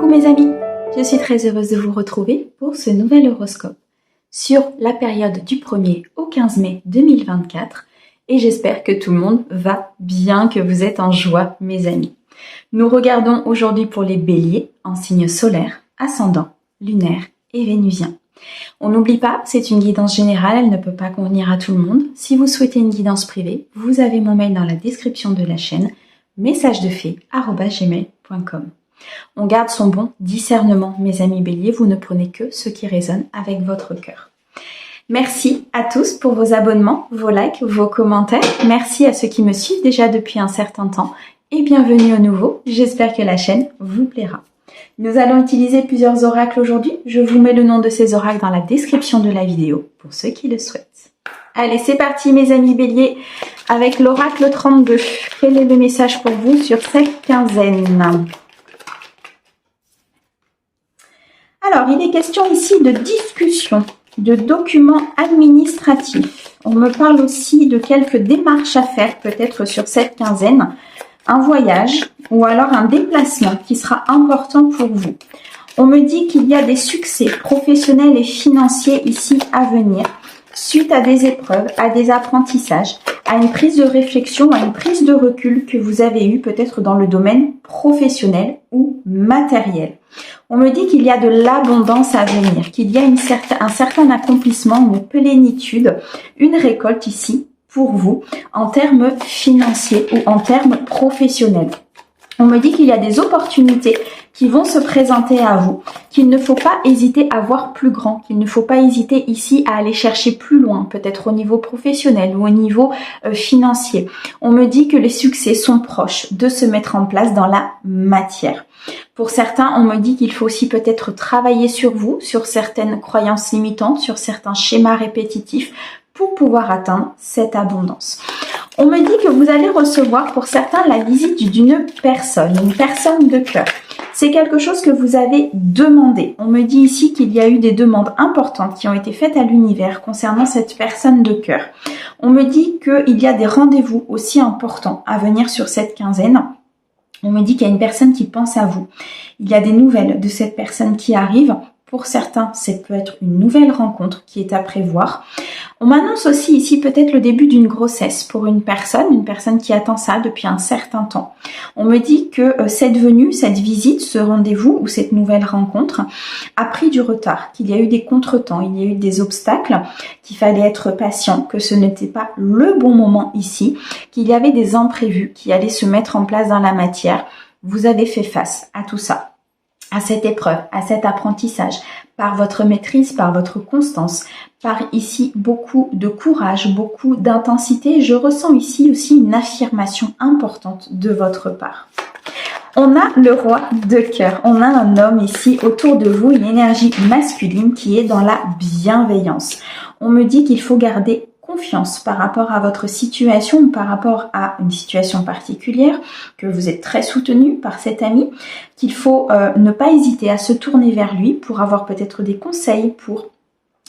Coucou mes amis, je suis très heureuse de vous retrouver pour ce nouvel horoscope sur la période du 1er au 15 mai 2024 et j'espère que tout le monde va bien, que vous êtes en joie mes amis. Nous regardons aujourd'hui pour les béliers en signe solaire, ascendant, lunaire et vénusien. On n'oublie pas, c'est une guidance générale, elle ne peut pas convenir à tout le monde. Si vous souhaitez une guidance privée, vous avez mon mail dans la description de la chaîne, messagesdefée@gmail.com. On garde son bon discernement, mes amis béliers, vous ne prenez que ce qui résonne avec votre cœur. Merci à tous pour vos abonnements, vos likes, vos commentaires. Merci à ceux qui me suivent déjà depuis un certain temps et bienvenue au nouveau. J'espère que la chaîne vous plaira. Nous allons utiliser plusieurs oracles aujourd'hui. Je vous mets le nom de ces oracles dans la description de la vidéo pour ceux qui le souhaitent. Allez, c'est parti mes amis béliers avec l'oracle 32. Quel est le message pour vous sur cette quinzaine ? Alors, il est question ici de discussion, de documents administratifs. On me parle aussi de quelques démarches à faire peut-être sur cette quinzaine, un voyage ou alors un déplacement qui sera important pour vous. On me dit qu'il y a des succès professionnels et financiers ici à venir, suite à des épreuves, à des apprentissages, à une prise de réflexion, à une prise de recul que vous avez eue peut-être dans le domaine professionnel ou matériel. On me dit qu'il y a de l'abondance à venir, qu'il y a un certain accomplissement, une plénitude, une récolte ici pour vous en termes financiers ou en termes professionnels. On me dit qu'il y a des opportunités qui vont se présenter à vous, qu'il ne faut pas hésiter à voir plus grand, qu'il ne faut pas hésiter ici à aller chercher plus loin, peut-être au niveau professionnel ou au niveau financier. On me dit que les succès sont proches de se mettre en place dans la matière. Pour certains, on me dit qu'il faut aussi peut-être travailler sur vous, sur certaines croyances limitantes, sur certains schémas répétitifs pour pouvoir atteindre cette abondance. On me dit que vous allez recevoir pour certains la visite d'une personne, une personne de cœur. C'est quelque chose que vous avez demandé. On me dit ici qu'il y a eu des demandes importantes qui ont été faites à l'univers concernant cette personne de cœur. On me dit qu'il y a des rendez-vous aussi importants à venir sur cette quinzaine. On me dit qu'il y a une personne qui pense à vous. Il y a des nouvelles de cette personne qui arrivent. Pour certains, ça peut être une nouvelle rencontre qui est à prévoir. On m'annonce aussi ici peut-être le début d'une grossesse pour une personne qui attend ça depuis un certain temps. On me dit que cette venue, cette visite, ce rendez-vous ou cette nouvelle rencontre a pris du retard, qu'il y a eu des contretemps, il y a eu des obstacles, qu'il fallait être patient, que ce n'était pas le bon moment ici, qu'il y avait des imprévus qui allaient se mettre en place dans la matière. Vous avez fait face à tout ça, à cette épreuve, à cet apprentissage, par votre maîtrise, par votre constance, par ici beaucoup de courage, beaucoup d'intensité. Je ressens ici aussi une affirmation importante de votre part. On a le roi de cœur, on a un homme ici autour de vous, une énergie masculine qui est dans la bienveillance. On me dit qu'il faut garder confiance par rapport à votre situation ou par rapport à une situation particulière, que vous êtes très soutenu par cet ami, qu'il faut ne pas hésiter à se tourner vers lui pour avoir peut-être des conseils, pour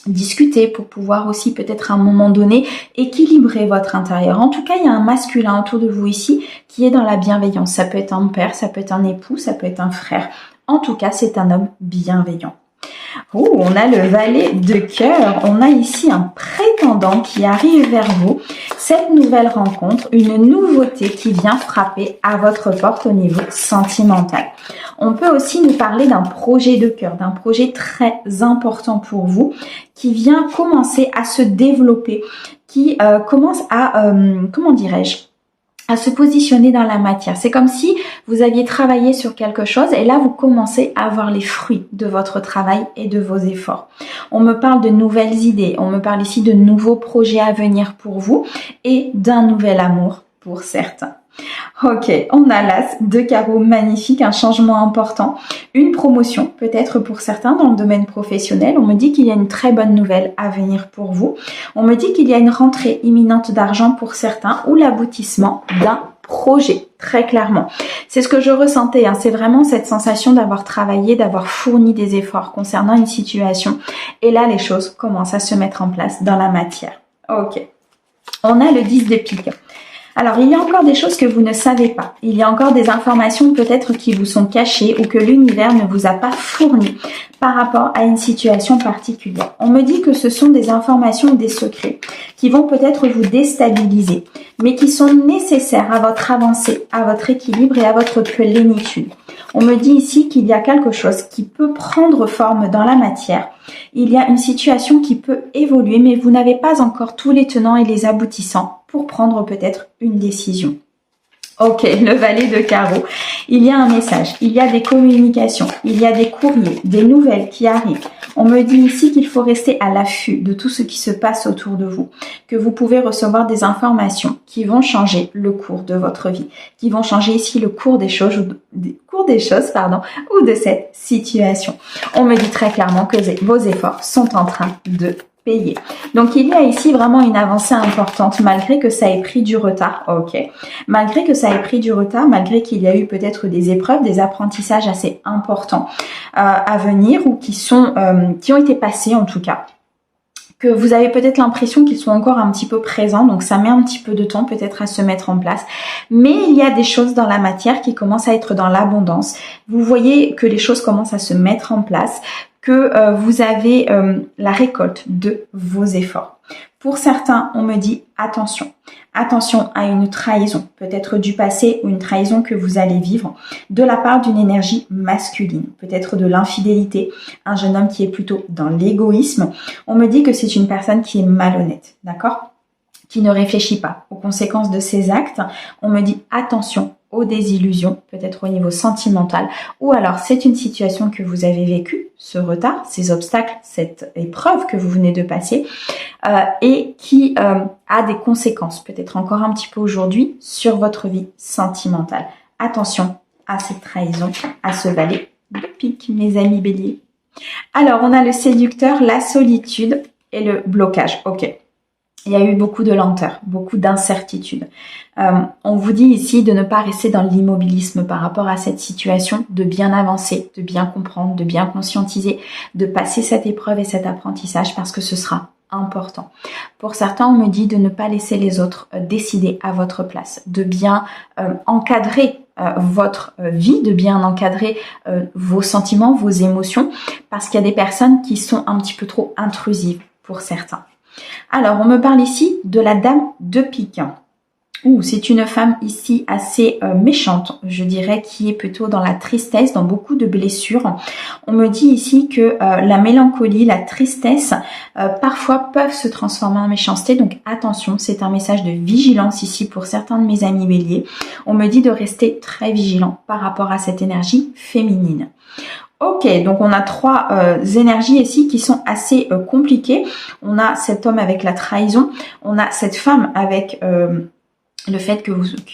discuter, pour pouvoir aussi peut-être à un moment donné équilibrer votre intérieur. En tout cas, il y a un masculin autour de vous ici qui est dans la bienveillance. Ça peut être un père, ça peut être un époux, ça peut être un frère. En tout cas, c'est un homme bienveillant. Oh, on a le valet de cœur, on a ici un prétendant qui arrive vers vous. Cette nouvelle rencontre, une nouveauté qui vient frapper à votre porte au niveau sentimental. On peut aussi nous parler d'un projet de cœur, d'un projet très important pour vous qui vient commencer à se développer, qui commence à, à se positionner dans la matière. C'est comme si vous aviez travaillé sur quelque chose et là vous commencez à voir les fruits de votre travail et de vos efforts. On me parle de nouvelles idées, on me parle ici de nouveaux projets à venir pour vous et d'un nouvel amour pour certains. Ok, on a l'as de carreau magnifique, un changement important, une promotion peut-être pour certains dans le domaine professionnel. On me dit qu'il y a une très bonne nouvelle à venir pour vous. On me dit qu'il y a une rentrée imminente d'argent pour certains ou l'aboutissement d'un projet, très clairement. C'est ce que je ressentais, hein. C'est vraiment cette sensation d'avoir travaillé, d'avoir fourni des efforts concernant une situation. Et là, les choses commencent à se mettre en place dans la matière. Ok, on a le 10 de pique. Alors, il y a encore des choses que vous ne savez pas. Il y a encore des informations peut-être qui vous sont cachées ou que l'univers ne vous a pas fournies par rapport à une situation particulière. On me dit que ce sont des informations, des secrets qui vont peut-être vous déstabiliser, mais qui sont nécessaires à votre avancée, à votre équilibre et à votre plénitude. On me dit ici qu'il y a quelque chose qui peut prendre forme dans la matière. Il y a une situation qui peut évoluer, mais vous n'avez pas encore tous les tenants et les aboutissants pour prendre peut-être une décision. Ok, le valet de carreau. Il y a un message, il y a des communications, il y a des courriers, des nouvelles qui arrivent. On me dit ici qu'il faut rester à l'affût de tout ce qui se passe autour de vous, que vous pouvez recevoir des informations qui vont changer le cours de votre vie, qui vont changer ici le cours des choses, ou de cette situation. On me dit très clairement que vos efforts sont en train de payer. Donc, il y a ici vraiment une avancée importante, malgré que ça ait pris du retard. Ok. Malgré que ça ait pris du retard, malgré qu'il y a eu peut-être des épreuves, des apprentissages assez importants à venir ou qui ont été passés en tout cas, que vous avez peut-être l'impression qu'ils sont encore un petit peu présents, donc ça met un petit peu de temps peut-être à se mettre en place. Mais il y a des choses dans la matière qui commencent à être dans l'abondance. Vous voyez que les choses commencent à se mettre en place, que vous avez la récolte de vos efforts. Pour certains, on me dit attention. Attention à une trahison, peut-être du passé ou une trahison que vous allez vivre de la part d'une énergie masculine, peut-être de l'infidélité, un jeune homme qui est plutôt dans l'égoïsme. On me dit que c'est une personne qui est malhonnête, d'accord ? Qui ne réfléchit pas aux conséquences de ses actes. On me dit attention aux désillusions, peut-être au niveau sentimental, ou alors c'est une situation que vous avez vécue, ce retard, ces obstacles, cette épreuve que vous venez de passer, et qui a des conséquences, peut-être encore un petit peu aujourd'hui, sur votre vie sentimentale. Attention à cette trahison, à ce valet de pique, mes amis béliers. Alors, on a le séducteur, la solitude et le blocage. Ok. Il y a eu beaucoup de lenteur, beaucoup d'incertitude. On vous dit ici de ne pas rester dans l'immobilisme par rapport à cette situation, de bien avancer, de bien comprendre, de bien conscientiser, de passer cette épreuve et cet apprentissage parce que ce sera important. Pour certains, on me dit de ne pas laisser les autres décider à votre place, de bien encadrer votre vie, de bien encadrer vos sentiments, vos émotions, parce qu'il y a des personnes qui sont un petit peu trop intrusives pour certains. Alors, on me parle ici de la dame de pique. C'est une femme ici assez méchante, je dirais, qui est plutôt dans la tristesse, dans beaucoup de blessures. On me dit ici que la mélancolie, la tristesse, parfois peuvent se transformer en méchanceté. Donc attention, c'est un message de vigilance ici pour certains de mes amis béliers. On me dit de rester très vigilant par rapport à cette énergie féminine. Ok, donc on a trois énergies ici qui sont assez compliquées. On a cet homme avec la trahison, on a cette femme avec le fait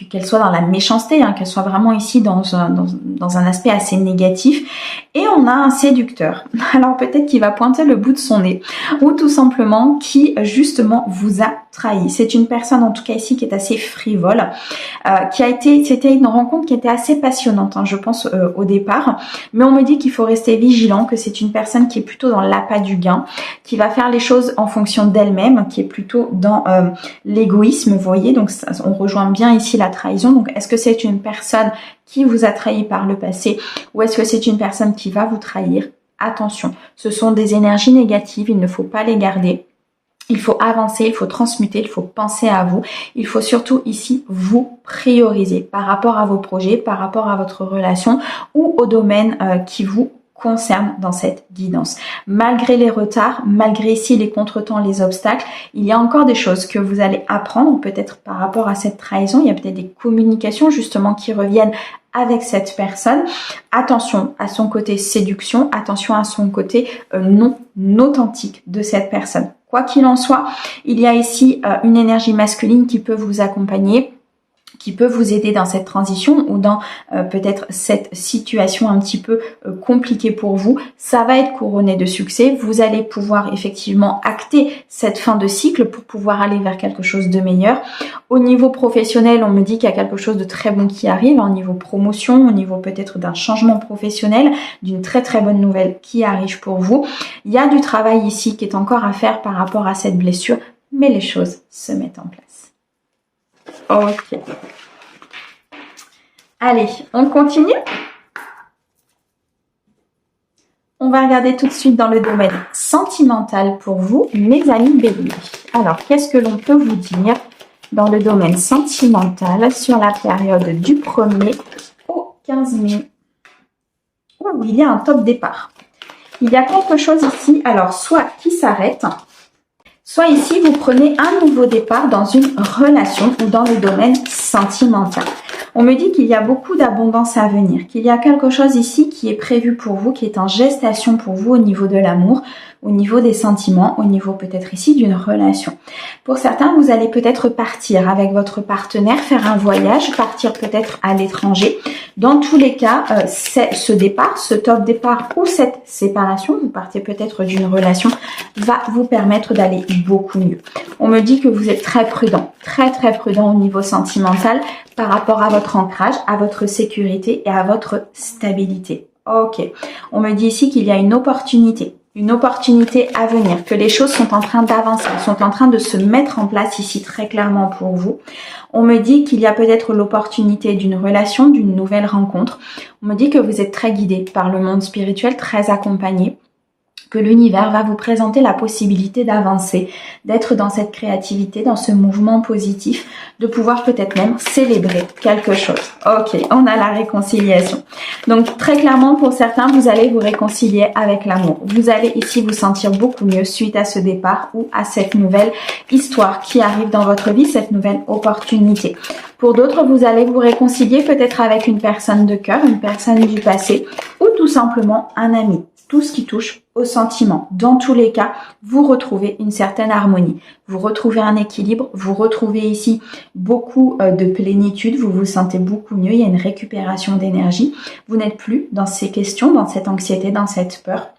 qu'elle soit dans la méchanceté, qu'elle soit vraiment ici dans un aspect assez négatif. Et on a un séducteur. Alors peut-être qu'il va pointer le bout de son nez ou tout simplement qui justement vous a trahi. C'est une personne en tout cas ici qui est assez frivole, c'était une rencontre qui était assez passionnante, je pense au départ. Mais on me dit qu'il faut rester vigilant, que c'est une personne qui est plutôt dans l'appât du gain, qui va faire les choses en fonction d'elle-même, qui est plutôt dans l'égoïsme, vous voyez. Donc on rejoint bien ici la trahison. Donc est-ce que c'est une personne qui vous a trahi par le passé ou est-ce que c'est une personne qui va vous trahir? Attention, ce sont des énergies négatives, il ne faut pas les garder. Il faut avancer, il faut transmuter, il faut penser à vous. Il faut surtout ici vous prioriser par rapport à vos projets, par rapport à votre relation ou au domaine qui vous concerne dans cette guidance. Malgré les retards, malgré ici les contretemps, les obstacles, il y a encore des choses que vous allez apprendre, peut-être par rapport à cette trahison. Il y a peut-être des communications justement qui reviennent avec cette personne. Attention à son côté séduction, attention à son côté non authentique de cette personne. Quoi qu'il en soit, il y a ici une énergie masculine qui peut vous accompagner, qui peut vous aider dans cette transition ou dans peut-être cette situation un petit peu compliquée pour vous. Ça va être couronné de succès. Vous allez pouvoir effectivement acter cette fin de cycle pour pouvoir aller vers quelque chose de meilleur. Au niveau professionnel, on me dit qu'il y a quelque chose de très bon qui arrive, au niveau promotion, au niveau peut-être d'un changement professionnel, d'une très très bonne nouvelle qui arrive pour vous. Il y a du travail ici qui est encore à faire par rapport à cette blessure, mais les choses se mettent en place. Ok. Allez, on continue. On va regarder tout de suite dans le domaine sentimental pour vous, mes amis béliers. Alors, qu'est-ce que l'on peut vous dire dans le domaine sentimental sur la période du 1er au 15 mai? Oh, il y a un top départ. Il y a quelque chose ici, alors soit qui s'arrête, soit ici vous prenez un nouveau départ dans une relation ou dans le domaine sentimental. On me dit qu'il y a beaucoup d'abondance à venir, qu'il y a quelque chose ici qui est prévu pour vous, qui est en gestation pour vous au niveau de l'amour, au niveau des sentiments, au niveau peut-être ici d'une relation. Pour certains, vous allez peut-être partir avec votre partenaire, faire un voyage, partir peut-être à l'étranger. Dans tous les cas, ce départ, ce top départ ou cette séparation, vous partez peut-être d'une relation, va vous permettre d'aller beaucoup mieux. On me dit que vous êtes très prudent au niveau sentimental par rapport à votre ancrage, à votre sécurité et à votre stabilité. Ok, on me dit ici qu'il y a une opportunité à venir, que les choses sont en train d'avancer, sont en train de se mettre en place ici très clairement pour vous. On me dit qu'il y a peut-être l'opportunité d'une relation, d'une nouvelle rencontre. On me dit que vous êtes très guidé par le monde spirituel, très accompagné, que l'univers va vous présenter la possibilité d'avancer, d'être dans cette créativité, dans ce mouvement positif, de pouvoir peut-être même célébrer quelque chose. Ok, on a la réconciliation. Donc très clairement pour certains, vous allez vous réconcilier avec l'amour. Vous allez ici vous sentir beaucoup mieux suite à ce départ ou à cette nouvelle histoire qui arrive dans votre vie, cette nouvelle opportunité. Pour d'autres, vous allez vous réconcilier peut-être avec une personne de cœur, une personne du passé ou tout simplement un ami. Tout ce qui touche aux sentiments. Dans tous les cas, vous retrouvez une certaine harmonie. Vous retrouvez un équilibre. Vous retrouvez ici beaucoup de plénitude. Vous vous sentez beaucoup mieux. Il y a une récupération d'énergie. Vous n'êtes plus dans ces questions, dans cette anxiété, dans cette peur.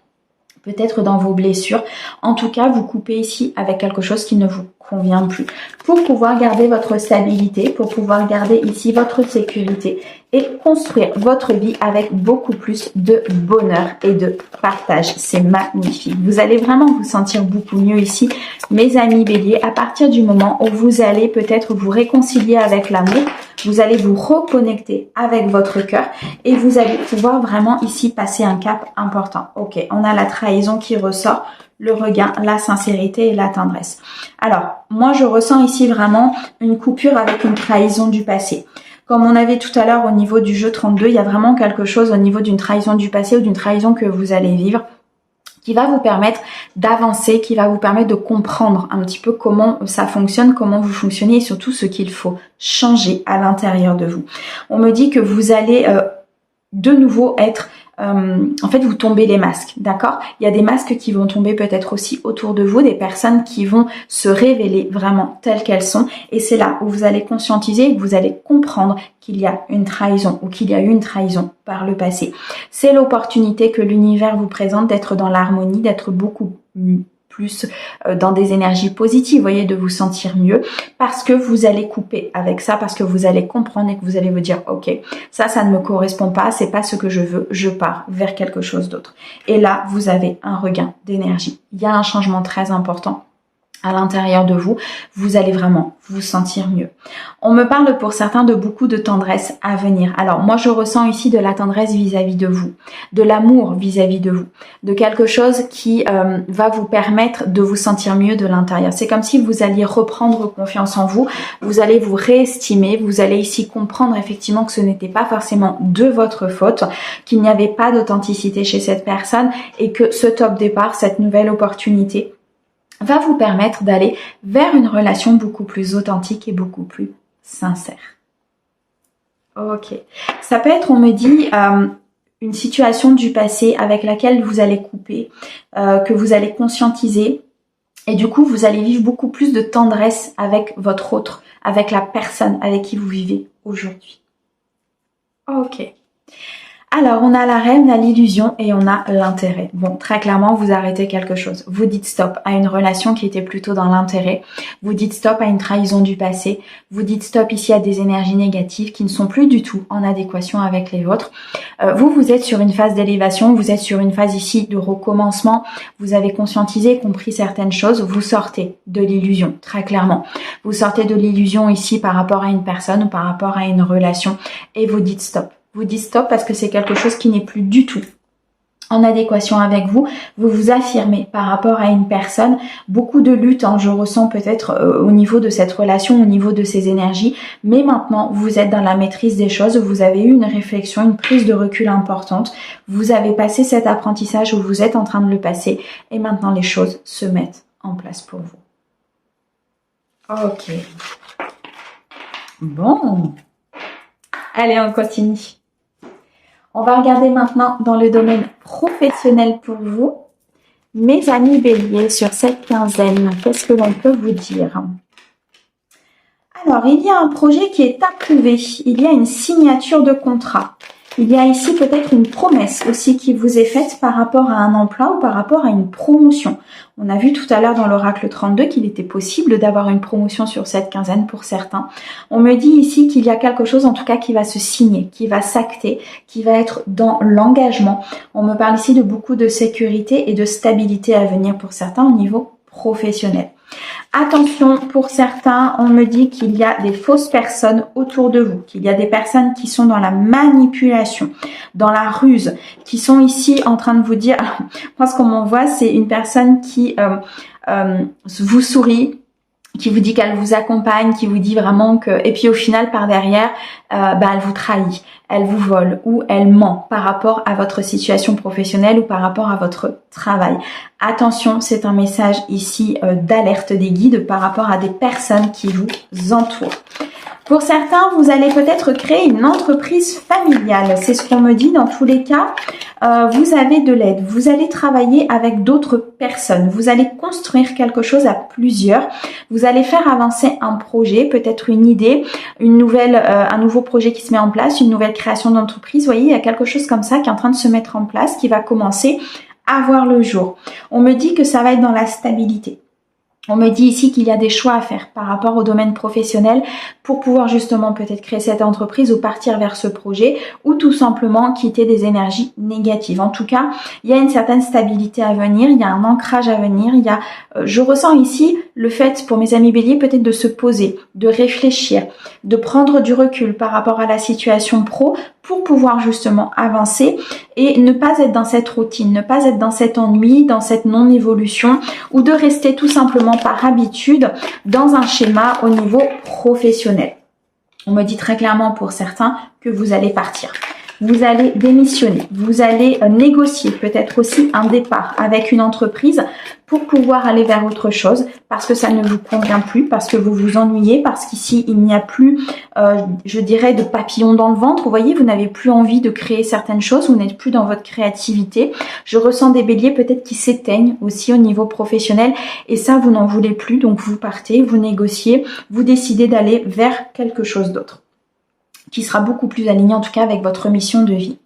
Peut-être dans vos blessures. En tout cas, vous coupez ici avec quelque chose qui ne vous convient plus. Pour pouvoir garder votre stabilité, pour pouvoir garder ici votre sécurité et construire votre vie avec beaucoup plus de bonheur et de partage. C'est magnifique. Vous allez vraiment vous sentir beaucoup mieux ici, mes amis béliers, à partir du moment où vous allez peut-être vous réconcilier avec l'amour, vous allez vous reconnecter avec votre cœur et vous allez pouvoir vraiment ici passer un cap important. Ok, on a la trahison qui ressort, le regain, la sincérité et la tendresse. Alors, moi je ressens ici vraiment une coupure avec une trahison du passé. Comme on avait tout à l'heure au niveau du jeu 32, il y a vraiment quelque chose au niveau d'une trahison du passé ou d'une trahison que vous allez vivre qui va vous permettre d'avancer, qui va vous permettre de comprendre un petit peu comment ça fonctionne, comment vous fonctionnez et surtout ce qu'il faut changer à l'intérieur de vous. On me dit que vous allez de nouveau être... en fait, vous tombez les masques, d'accord? Il y a des masques qui vont tomber peut-être aussi autour de vous, des personnes qui vont se révéler vraiment telles qu'elles sont. Et c'est là où vous allez conscientiser et que vous allez comprendre qu'il y a une trahison ou qu'il y a eu une trahison par le passé. C'est l'opportunité que l'univers vous présente d'être dans l'harmonie, d'être beaucoup plus dans des énergies positives, vous voyez, de vous sentir mieux parce que vous allez couper avec ça, parce que vous allez comprendre et que vous allez vous dire ok, ça ne me correspond pas, c'est pas ce que je veux, je pars vers quelque chose d'autre. Et là, vous avez un regain d'énergie. Il y a un changement très important à l'intérieur de vous, vous allez vraiment vous sentir mieux. On me parle pour certains de beaucoup de tendresse à venir. Alors moi je ressens ici de la tendresse vis-à-vis de vous, de l'amour vis-à-vis de vous, de quelque chose qui va vous permettre de vous sentir mieux de l'intérieur. C'est comme si vous alliez reprendre confiance en vous, vous allez vous réestimer, vous allez ici comprendre effectivement que ce n'était pas forcément de votre faute, qu'il n'y avait pas d'authenticité chez cette personne et que ce top départ, cette nouvelle opportunité va vous permettre d'aller vers une relation beaucoup plus authentique et beaucoup plus sincère. Ok. Ça peut être, on me dit, une situation du passé avec laquelle vous allez couper, que vous allez conscientiser. Et du coup, vous allez vivre beaucoup plus de tendresse avec votre autre, avec la personne avec qui vous vivez aujourd'hui. Ok. Alors, on a l'arrêt, on a l'illusion et on a l'intérêt. Bon, très clairement, vous arrêtez quelque chose. Vous dites stop à une relation qui était plutôt dans l'intérêt. Vous dites stop à une trahison du passé. Vous dites stop ici à des énergies négatives qui ne sont plus du tout en adéquation avec les vôtres. Vous êtes sur une phase d'élévation. Vous êtes sur une phase ici de recommencement. Vous avez conscientisé, compris certaines choses. Vous sortez de l'illusion, très clairement. Vous sortez de l'illusion ici par rapport à une personne ou par rapport à une relation et vous dites stop. Vous dites stop parce que c'est quelque chose qui n'est plus du tout en adéquation avec vous. Vous vous affirmez par rapport à une personne. Beaucoup de lutte, je ressens peut-être au niveau de cette relation, au niveau de ces énergies. Mais maintenant, vous êtes dans la maîtrise des choses. Vous avez eu une réflexion, une prise de recul importante. Vous avez passé cet apprentissage où vous êtes en train de le passer. Et maintenant, les choses se mettent en place pour vous. Ok. Bon. Allez, on continue. On va regarder maintenant dans le domaine professionnel pour vous. Mes amis béliers, sur cette quinzaine, qu'est-ce que l'on peut vous dire? Alors, il y a un projet qui est approuvé. Il y a une signature de contrat. Il y a ici peut-être une promesse aussi qui vous est faite par rapport à un emploi ou par rapport à une promotion. On a vu tout à l'heure dans l'oracle 32 qu'il était possible d'avoir une promotion sur cette quinzaine pour certains. On me dit ici qu'il y a quelque chose en tout cas qui va se signer, qui va s'acter, qui va être dans l'engagement. On me parle ici de beaucoup de sécurité et de stabilité à venir pour certains au niveau professionnel. Attention, pour certains, on me dit qu'il y a des fausses personnes autour de vous, qu'il y a des personnes qui sont dans la manipulation, dans la ruse, qui sont ici en train de vous dire, moi ce qu'on m'envoie, c'est une personne qui vous sourit, qui vous dit qu'elle vous accompagne, qui vous dit vraiment que... Et puis au final, par derrière, elle vous trahit, elle vous vole ou elle ment par rapport à votre situation professionnelle ou par rapport à votre travail. Attention, c'est un message ici d'alerte des guides par rapport à des personnes qui vous entourent. Pour certains, vous allez peut-être créer une entreprise familiale. C'est ce qu'on me dit dans tous les cas. Vous avez de l'aide. Vous allez travailler avec d'autres personnes. Vous allez construire quelque chose à plusieurs. Vous allez faire avancer un projet, peut-être une idée, une nouvelle, un nouveau projet qui se met en place, une nouvelle création d'entreprise. Vous voyez, il y a quelque chose comme ça qui est en train de se mettre en place, qui va commencer à voir le jour. On me dit que ça va être dans la stabilité. On me dit ici qu'il y a des choix à faire par rapport au domaine professionnel pour pouvoir justement peut-être créer cette entreprise ou partir vers ce projet ou tout simplement quitter des énergies négatives. En tout cas, il y a une certaine stabilité à venir, il y a un ancrage à venir, il y a, je ressens ici le fait pour mes amis béliers peut-être de se poser, de réfléchir, de prendre du recul par rapport à la situation pro pour pouvoir justement avancer et ne pas être dans cette routine, ne pas être dans cet ennui, dans cette non-évolution ou de rester tout simplement par habitude dans un schéma au niveau professionnel. On me dit très clairement pour certains que vous allez partir. Vous allez démissionner, vous allez négocier peut-être aussi un départ avec une entreprise pour pouvoir aller vers autre chose parce que ça ne vous convient plus, parce que vous vous ennuyez, parce qu'ici il n'y a plus, je dirais, de papillons dans le ventre. Vous voyez, vous n'avez plus envie de créer certaines choses, vous n'êtes plus dans votre créativité. Je ressens des béliers peut-être qui s'éteignent aussi au niveau professionnel et ça vous n'en voulez plus, donc vous partez, vous négociez, vous décidez d'aller vers quelque chose d'autre qui sera beaucoup plus aligné en tout cas avec votre mission de vie.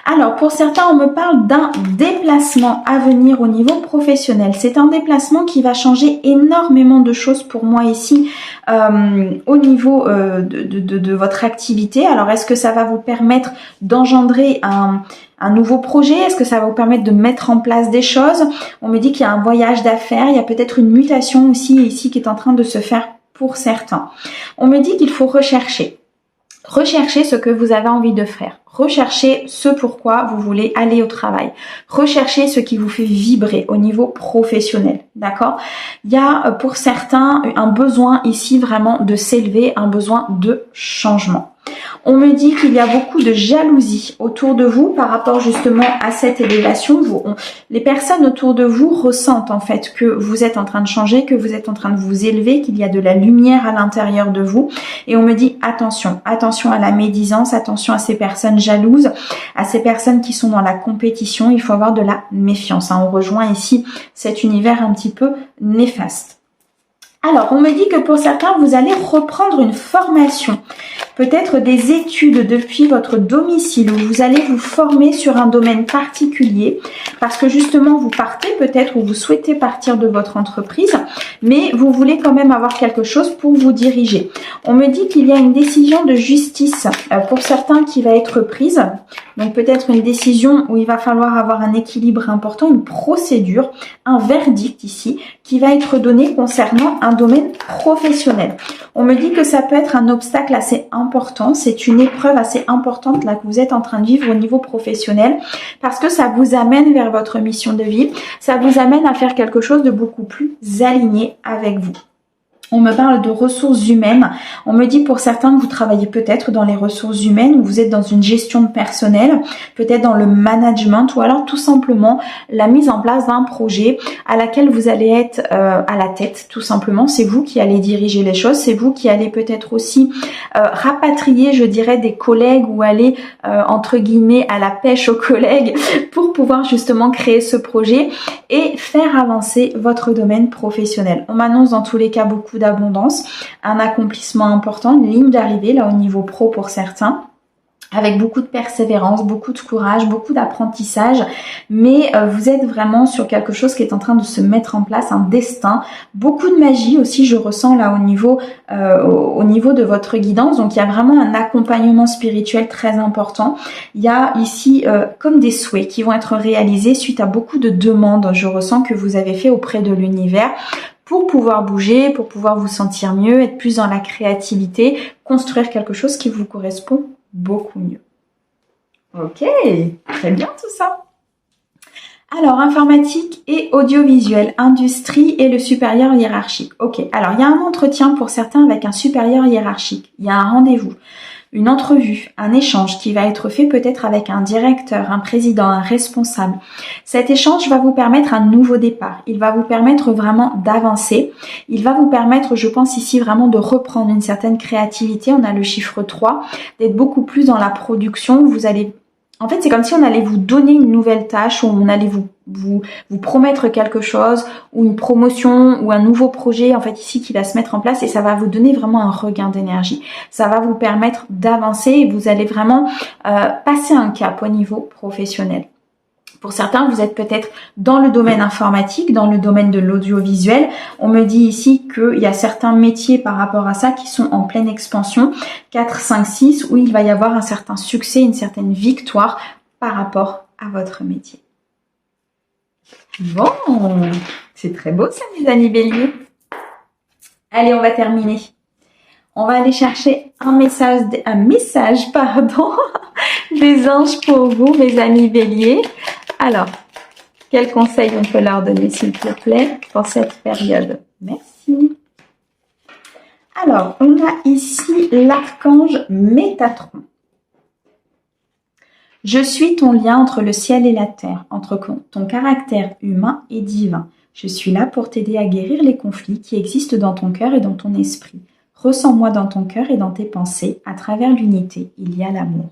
Alors pour certains, on me parle d'un déplacement à venir au niveau professionnel. C'est un déplacement qui va changer énormément de choses pour moi ici au niveau de votre activité. Alors est-ce que ça va vous permettre d'engendrer un nouveau projet? Est-ce que ça va vous permettre de mettre en place des choses? On me dit qu'il y a un voyage d'affaires, il y a peut-être une mutation aussi ici qui est en train de se faire pour certains. On me dit qu'il faut rechercher. Recherchez ce que vous avez envie de faire. Recherchez ce pourquoi vous voulez aller au travail. Recherchez ce qui vous fait vibrer au niveau professionnel. D'accord? Il y a pour certains un besoin ici vraiment de s'élever, un besoin de changement. On me dit qu'il y a beaucoup de jalousie autour de vous par rapport justement à cette élévation. Les personnes autour de vous ressentent en fait que vous êtes en train de changer, que vous êtes en train de vous élever, qu'il y a de la lumière à l'intérieur de vous. Et on me dit attention, attention à la médisance, attention à ces personnes jalouses, à ces personnes qui sont dans la compétition. Il faut avoir de la méfiance. On rejoint ici cet univers un petit peu néfaste. Alors, on me dit que pour certains, vous allez reprendre une formation. peut-être des études depuis votre domicile où vous allez vous former sur un domaine particulier parce que justement vous partez peut-être ou vous souhaitez partir de votre entreprise, mais vous voulez quand même avoir quelque chose pour vous diriger. On me dit qu'il y a une décision de justice pour certains qui va être prise, donc peut-être une décision où il va falloir avoir un équilibre important, une procédure, un verdict ici qui va être donné concernant un domaine professionnel. On me dit que ça peut être un obstacle assez important, c'est une épreuve assez importante là que vous êtes en train de vivre au niveau professionnel parce que ça vous amène vers votre mission de vie, ça vous amène à faire quelque chose de beaucoup plus aligné avec vous. On me parle de ressources humaines. On me dit pour certains que vous travaillez peut-être dans les ressources humaines ou vous êtes dans une gestion de personnel, peut-être dans le management ou alors tout simplement la mise en place d'un projet à laquelle vous allez être à la tête tout simplement. C'est vous qui allez diriger les choses, c'est vous qui allez peut-être aussi rapatrier, je dirais, des collègues ou aller entre guillemets à la pêche aux collègues pour pouvoir justement créer ce projet et faire avancer votre domaine professionnel. On m'annonce dans tous les cas beaucoup d'abondance, un accomplissement important, une ligne d'arrivée là au niveau pro pour certains, avec beaucoup de persévérance, beaucoup de courage, beaucoup d'apprentissage, mais vous êtes vraiment sur quelque chose qui est en train de se mettre en place, un destin, beaucoup de magie aussi je ressens là au niveau de votre guidance, donc il y a vraiment un accompagnement spirituel très important. Il y a ici comme des souhaits qui vont être réalisés suite à beaucoup de demandes, je ressens que vous avez fait auprès de l'univers, pour pouvoir bouger, pour pouvoir vous sentir mieux, être plus dans la créativité, construire quelque chose qui vous correspond beaucoup mieux. Ok, très bien tout ça. Alors, informatique et audiovisuel, industrie et le supérieur hiérarchique. Ok, alors il y a un entretien pour certains avec un supérieur hiérarchique. Il y a un rendez-vous, une entrevue, un échange qui va être fait peut-être avec un directeur, un président, un responsable. Cet échange va vous permettre un nouveau départ. Il va vous permettre vraiment d'avancer. Il va vous permettre, je pense ici, vraiment de reprendre une certaine créativité. On a le chiffre 3, d'être beaucoup plus dans la production. Vous allez... En fait, c'est comme si on allait vous donner une nouvelle tâche ou on allait vous promettre quelque chose ou une promotion ou un nouveau projet en fait ici qui va se mettre en place et ça va vous donner vraiment un regain d'énergie. Ça va vous permettre d'avancer et vous allez vraiment passer un cap au niveau professionnel. Pour certains, vous êtes peut-être dans le domaine informatique, dans le domaine de l'audiovisuel. On me dit ici qu'il y a certains métiers par rapport à ça qui sont en pleine expansion, 4, 5, 6, où il va y avoir un certain succès, une certaine victoire par rapport à votre métier. Bon, c'est très beau ça, mes amis béliers. Allez, on va terminer. On va aller chercher un message des anges pour vous, mes amis béliers. Alors, quel conseil on peut leur donner, s'il te plaît, pour cette période? Merci. Alors, on a ici l'archange Métatron. Je suis ton lien entre le ciel et la terre, entre ton caractère humain et divin. Je suis là pour t'aider à guérir les conflits qui existent dans ton cœur et dans ton esprit. Ressens-moi dans ton cœur et dans tes pensées. À travers l'unité, il y a l'amour.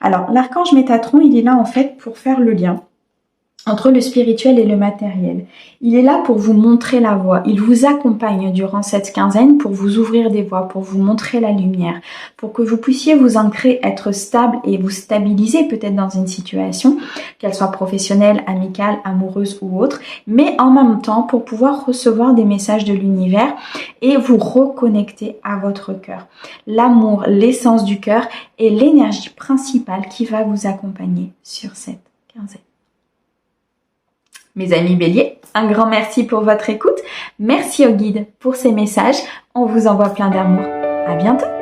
Alors, l'archange Métatron, il est là en fait pour faire le lien entre le spirituel et le matériel. Il est là pour vous montrer la voie. Il vous accompagne durant cette quinzaine pour vous ouvrir des voies, pour vous montrer la lumière, pour que vous puissiez vous ancrer, être stable et vous stabiliser peut-être dans une situation, qu'elle soit professionnelle, amicale, amoureuse ou autre, mais en même temps pour pouvoir recevoir des messages de l'univers et vous reconnecter à votre cœur. L'amour, l'essence du cœur est l'énergie principale qui va vous accompagner sur cette quinzaine. Mes amis béliers, un grand merci pour votre écoute. Merci au guide pour ces messages. On vous envoie plein d'amour. À bientôt.